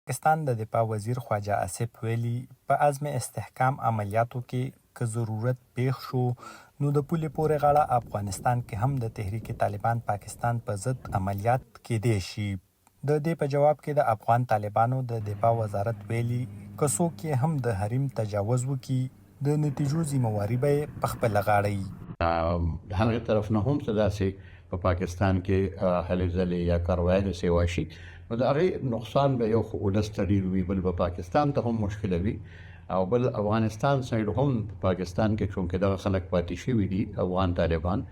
پاکستان د دفاع وزیر خواجه آصف ویلي په عزم استحکام عملیاتو کې که ضرورت پیښ شو نو د پولې پورې غاړه افغانستان کې هم د تحریک طالبان پاکستان په ضد عملیات کېدای شي. د دې په جواب کې د افغان طالبانو د دفاع وزارت ویلي که څوک یې هم د حریم تجاوز وکړي د نتیجو ذمہواري به یې په خپله غاړه وي. د هغې طرف نه هم څه داسې په پاکستان کې هلې ځلې یا کاروایي داسې وشي نو د هغې نقصان به یو خو ولس ته ډېر وي، بل به پاکستان ته هم مشکله وي او بل افغانستان سایډ هم په پاکستان کې چونکې دغه خلک پاتې شوي دي افغان طالبان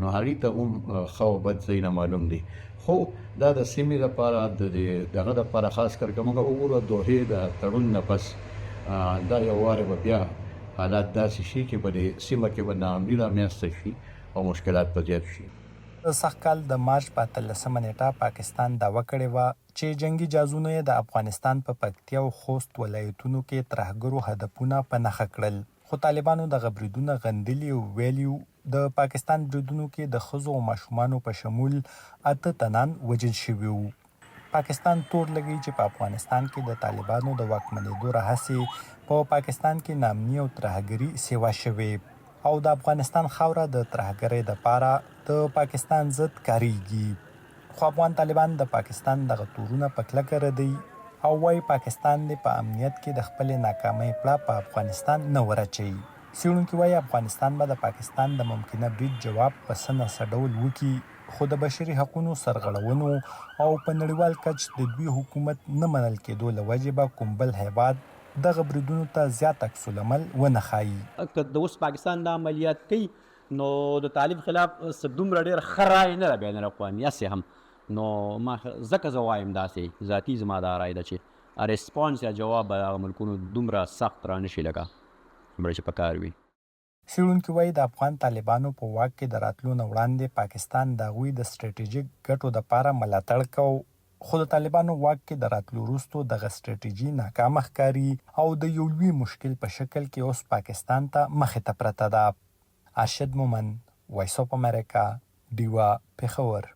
نو هغې ته هم ښه او بد ځایونه معلوم دي. خو دا د سیمې لپاره د دغه لپاره خاص کر که موږ وګورو دوحې د تړون نه پس دا یو وارې به بیا حالات داسې شي چې په دې سیمه کې به ناامني رامنځته شي او مشکلات به زیات شي. د سږ کال د مارچ په 13مه نیټه پاکستان دعوه کړې وه چې جنگي جازونه یې د افغانستان په پکتیا او خوست ولایتونو کې ترهګرو هدفونه په نښه کړل، خو طالبانو دغه بریدونه غندلي او ویلي د پاکستان بریدونو کې د ښځو او ماشومانو په شمول 8 تنان وژل شوي وو. پاکستان تور لګوي چې په افغانستان کې د طالبانو د واکمنېدو هڅې په پاکستان کې ناامني او ترهګري سیوا شوې او د افغانستان خاوره د ترهګرۍ دپاره د پاکستان ضد کاریږي. خو افغان طالبان د پاکستان دغه تورونه په کلکه ردوي او وایي پاکستان دې په امنیت کې د خپلې ناکامۍ پړه په افغانستان نه ورچوي. څېړونکي وایي افغانستان به د پاکستان د ممکنه برید جواب په څه نه څه ډول وکړي خو د بشري حقونو سرغړونو او په نړیوال کچ د دوی حکومت نه منل کېدو له وجې به کوم بل هیواد دغه بریدونو ته زیات عکس العمل ونه ښایي. که د اوس پاکستان د عملیات کوي نو د طالب خلاف دومره ډېره ښه رایې نه ده بین الاقوامي هسې هم نو ما ځکه زه وایم داسې ذاتي زما دا رایه ده چې ریسپانس یا جواب به هغه ملکونو دومره سخت را نه شي لکه دومره چې پکار وي. څېړونکي وایي د افغان طالبانو په واک کې د راتلو نه وړاندې پاکستان د هغوی د سټریټیژیک ګټو دپاره ملاتړ کو خو د طالبانو واک کې د راتلو وروستو دغه سټریټیژي ناکامه ښکاري او د یو لوی مشکل په شکل کې اوس پاکستان ته مخې ته پرته ده. ارشد مومن، وایس اف امریکا، ډیوا، پېښور.